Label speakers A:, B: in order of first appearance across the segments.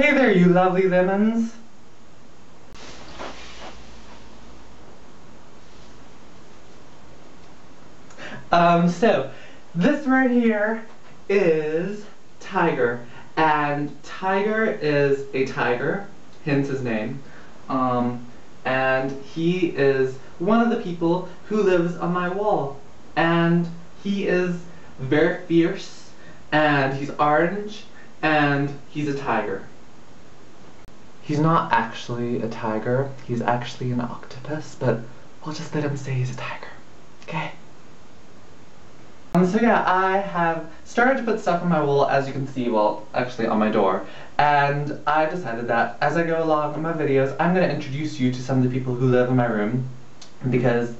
A: Hey there, you lovely lemons! So, this right here is Tiger, and Tiger is a tiger, hence his name, and he is one of the people who lives on my wall, and he is very fierce, and he's orange, and he's a tiger. He's not actually a tiger, he's actually an octopus, but we'll just let him say he's a tiger, okay? So yeah, I have started to put stuff on my wall, as you can see, well, actually on my door, and I decided that as I go along in my videos, I'm going to introduce you to some of the people who live in my room, because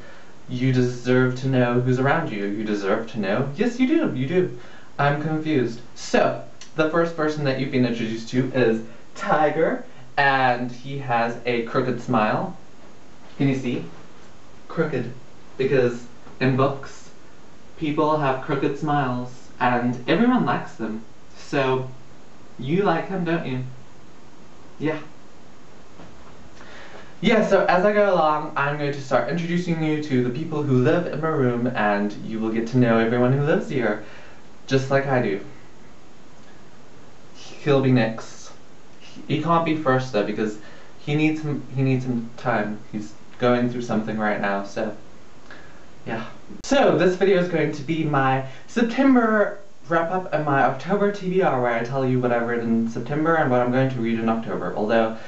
A: you deserve to know who's around you. You deserve to know? Yes, you do, you do. I'm confused. So, the first person that you've been introduced to is Tiger, and he has a crooked smile. Can you see? Crooked. Because in books, people have crooked smiles, and everyone likes them. So, you like him, don't you? Yeah. Yeah, so as I go along, I'm going to start introducing you to the people who live in my room, and you will get to know everyone who lives here, just like I do. He'll be next. He can't be first though, because he needs some time. He's going through something right now, so yeah. So this video is going to be my September wrap-up and my October TBR, where I tell you what I read in September and what I'm going to read in October. Although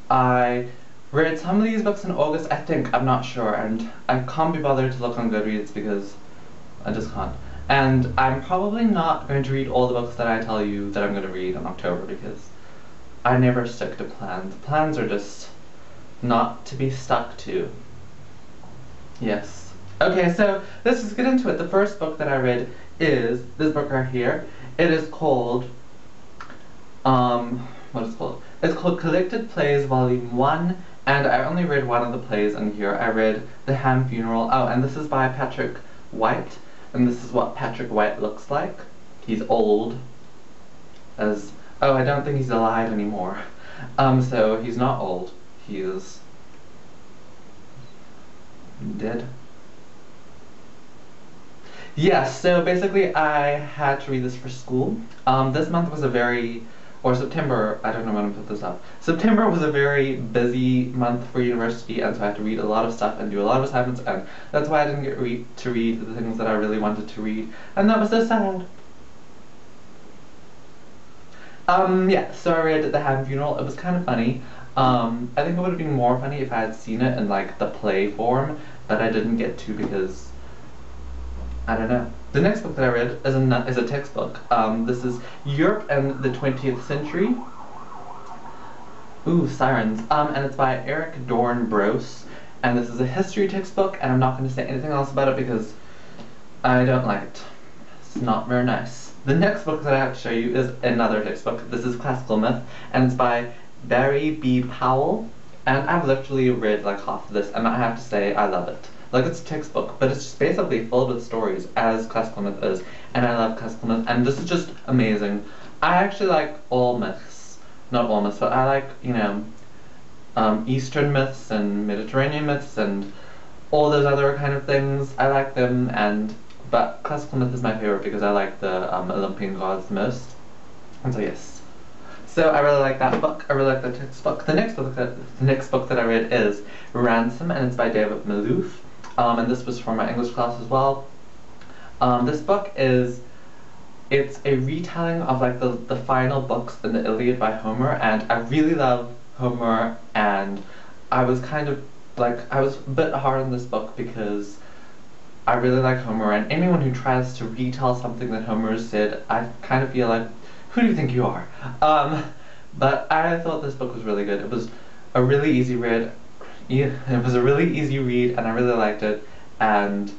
A: I read some of these books in August, I think, I'm not sure, and I can't be bothered to look on Goodreads because I just can't. And I'm probably not going to read all the books that I tell you that I'm going to read in October because I never stick to plans. Plans are just not to be stuck to. Yes. Okay, so let's just get into it. The first book that I read is this book right here. It is called, what is it called? It's called Collected Plays Volume 1, and I only read one of the plays in here. I read The Ham Funeral. Oh, and this is by Patrick White, and this is what Patrick White looks like. He's old, as, oh, I don't think he's alive anymore. So he's not old. He is dead. Yes, so basically I had to read this for school. This month was a very, or September, I don't know when to put this up. September was a very busy month for university, and so I had to read a lot of stuff and do a lot of assignments, and that's why I didn't get to read the things that I really wanted to read, and that was so sad. Yeah, so I read The Ham Funeral. It was kind of funny. I think it would have been more funny if I had seen it in like the play form, but I didn't get to because I don't know. The next book that I read is a textbook. This is Europe and the 20th Century. Ooh, sirens. And it's by Eric Dorn Brose. And this is a history textbook, and I'm not going to say anything else about it because I don't like it. It's not very nice. The next book that I have to show you is another textbook. This is Classical Myth, and it's by Barry B. Powell. And I've literally read like half of this, and I have to say I love it. Like, it's a textbook, but it's just basically filled with stories, as Classical Myth is, and I love Classical Myth, and this is just amazing. I actually like all myths. Not all myths, but I like, you know, Eastern myths and Mediterranean myths and all those other kind of things. I like them, but Classical Myth is my favorite because I like the Olympian gods the most. And so yes. So I really like that book. I really like the textbook. The next book that I read is Ransom, and it's by David Malouf. And this was for my English class as well. This book it's a retelling of like the final books in the Iliad by Homer, and I really love Homer, and I was kind of like, I was a bit hard on this book because I really like Homer, and anyone who tries to retell something that Homer said, I kind of feel like, who do you think you are? But I thought this book was really good. It was a really easy read. It was a really easy read, and I really liked it, and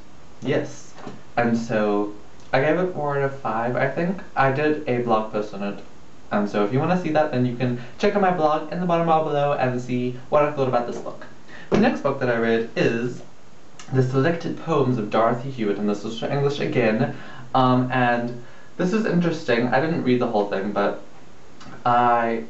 A: yes. And so I gave it 4 out of 5, I think. I did a blog post on it, and so if you want to see that, then you can check out my blog in the bottom bar below and see what I thought about this book. The next book that I read is The Selected Poems of Dorothy Hewitt, and this was for English again, and this is interesting. I didn't read the whole thing, but I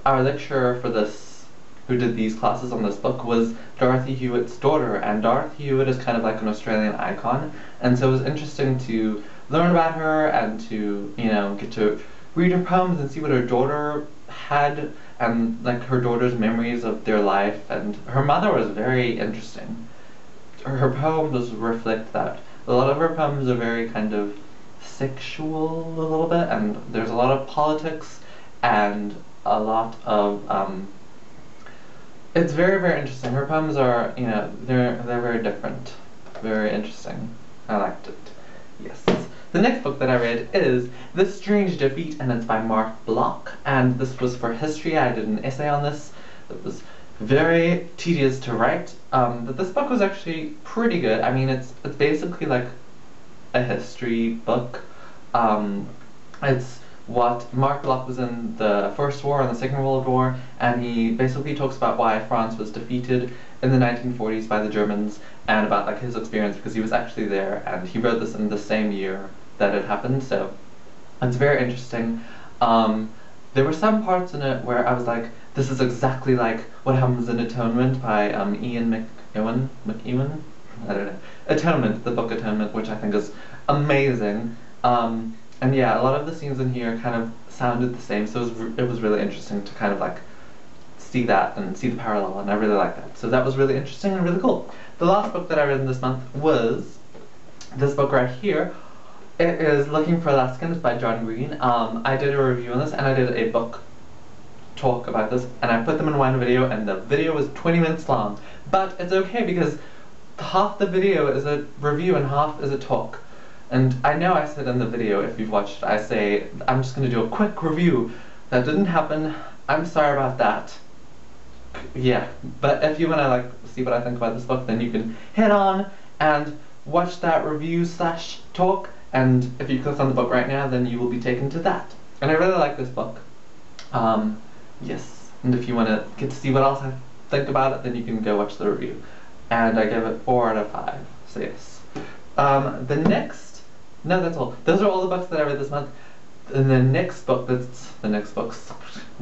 A: our lecturer for this, who did these classes on this book, was Dorothy Hewitt's daughter, and Dorothy Hewitt is kind of like an Australian icon, and so it was interesting to learn about her and to, you know, get to read her poems and see what her daughter had, and like her daughter's memories of their life. And her mother was very interesting. Her poems reflect that. A lot of her poems are very kind of sexual a little bit, and there's a lot of politics and a lot of it's very, very interesting. Her poems are, you know, they're very different, very interesting. I liked it. Yes. The next book that I read is The Strange Defeat, and it's by Mark Bloch, and this was for history. I did an essay on this. It was very tedious to write, but this book was actually pretty good. I mean, it's basically like a history book. It's what Mark Bloch was in the First War and the Second World War, and he basically talks about why France was defeated in the 1940s by the Germans, and about like his experience, because he was actually there, and he wrote this in the same year that it happened, so it's very interesting. There were some parts in it where I was like, this is exactly like what happens in Atonement by Ian McEwan? I don't know. Atonement, the book Atonement, which I think is amazing. And yeah, a lot of the scenes in here kind of sounded the same, so it was really interesting to kind of like see that and see the parallel, and I really like that. So that was really interesting and really cool. The last book that I read in this month was this book right here. It is Looking for Alaska, and it's by John Green. I did a review on this, and I did a book talk about this, and I put them in one video, and the video was 20 minutes long. But it's okay, because half the video is a review and half is a talk. And I know I said in the video, if you've watched it, I say, I'm just going to do a quick review. That didn't happen. I'm sorry about that. Yeah, but if you want to like see what I think about this book, then you can head on and watch that review / talk, and if you click on the book right now, then you will be taken to that. And I really like this book. Yes, and if you want to get to see what else I think about it, then you can go watch the review. And I give it 4 out of 5, so yes. No, that's all. Those are all the books that I read this month. And the next books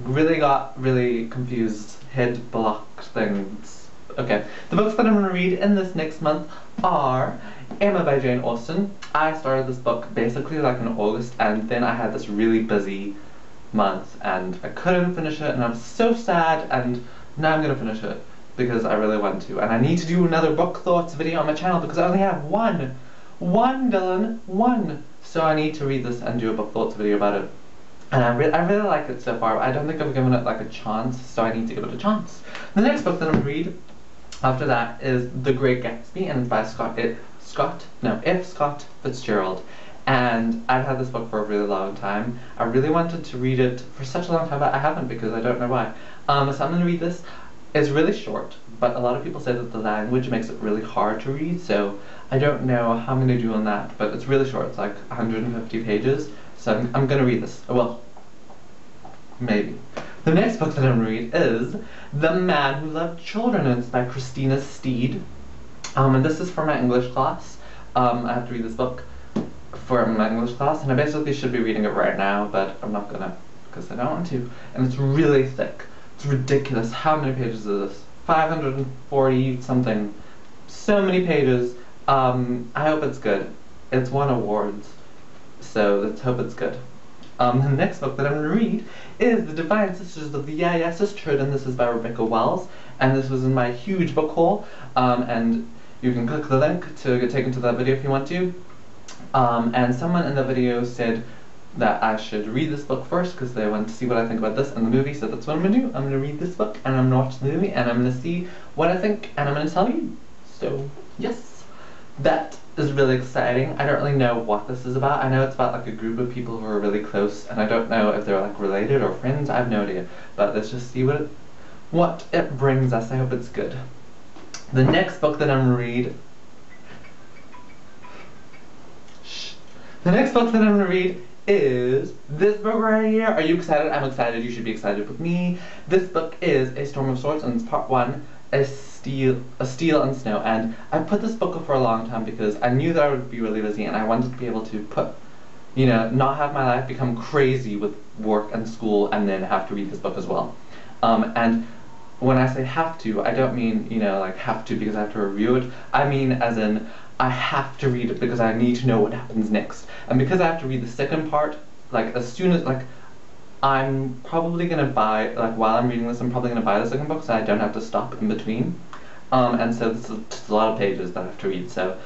A: really got really confused, head blocked things. Okay, the books that I'm going to read in this next month are Emma by Jane Austen. I started this book basically like in August, and then I had this really busy month and I couldn't finish it, and I'm so sad, and now I'm going to finish it because I really want to. And I need to do another book thoughts video on my channel because I only have one, Dylan, one. So I need to read this and do a book thoughts video about it. And I really like it so far. I don't think I've given it like a chance, so I need to give it a chance. The next book that I'm going to read after that is The Great Gatsby, and it's by F. Scott Fitzgerald. And I've had this book for a really long time. I really wanted to read it for such a long time, but I haven't because I don't know why. So I'm going to read this. It's really short, but a lot of people say that the language makes it really hard to read, so I don't know how I'm going to do on that, but it's really short. It's like 150 pages, so I'm going to read this. Well, maybe. The next book that I'm going to read is The Man Who Loved Children, and it's by Christina Steed. And this is for my English class. I have to read this book for my English class, and I basically should be reading it right now, but I'm not gonna because I don't want to. And it's really thick. It's ridiculous. How many pages is this? 540 something. So many pages. I hope it's good. It's won awards, so let's hope it's good. The next book that I'm going to read is The Defiant Sisters of the Yeah Sisterhood, and this is by Rebecca Wells, and this was in my huge book haul, and you can click the link to get taken to that video if you want to. And someone in the video said that I should read this book first because they want to see what I think about this and the movie, so that's what I'm going to do. I'm going to read this book, and I'm going to watch the movie, and I'm going to see what I think, and I'm going to tell you. So, yes. That is really exciting. I don't really know what this is about. I know it's about like a group of people who are really close, and I don't know if they're like related or friends. I have no idea. But let's just see what it brings us. I hope it's good. The next book that I'm going to read... The next book that I'm going to read is this book right here. Are you excited? I'm excited. You should be excited with me. This book is A Storm of Swords, and it's part 1. A Steel and Snow, and I put this book up for a long time because I knew that I would be really busy and I wanted to be able to put you know, not have my life become crazy with work and school and then have to read this book as well. And when I say have to, I don't mean, you know, like have to because I have to review it. I mean as in I have to read it because I need to know what happens next. And because I have to read the second part, like as soon as, like, I'm probably gonna buy, like while I'm reading this, I'm probably gonna buy the second book so I don't have to stop in between. And so this is just a lot of pages that I have to read. So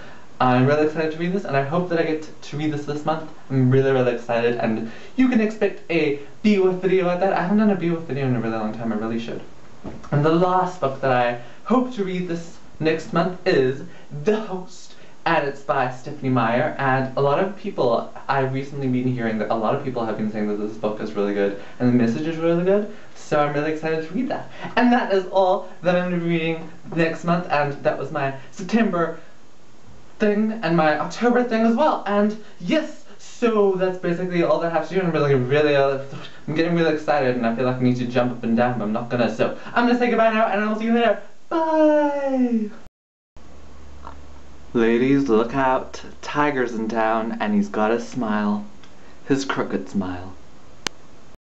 A: I'm really excited to read this, and I hope that I get to read this month. I'm really, really excited, and you can expect a B.W.I.F video like that. I haven't done a B.W.I.F video in a really long time. I really should. And the last book that I hope to read this next month is The Host, and it's by Stephanie Meyer. And a lot of people, I've recently been hearing that a lot of people have been saying that this book is really good and the message is really good, so I'm really excited to read that. And that is all that I'm going to be reading next month, and that was my September thing and my October thing as well. And yes, so that's basically all that I have to do. And I'm getting really excited, and I feel like I need to jump up and down, but I'm not gonna. So I'm gonna say goodbye now, and I'll see you later. Bye! Ladies, look out. Tiger's in town, and he's got a smile. His crooked smile.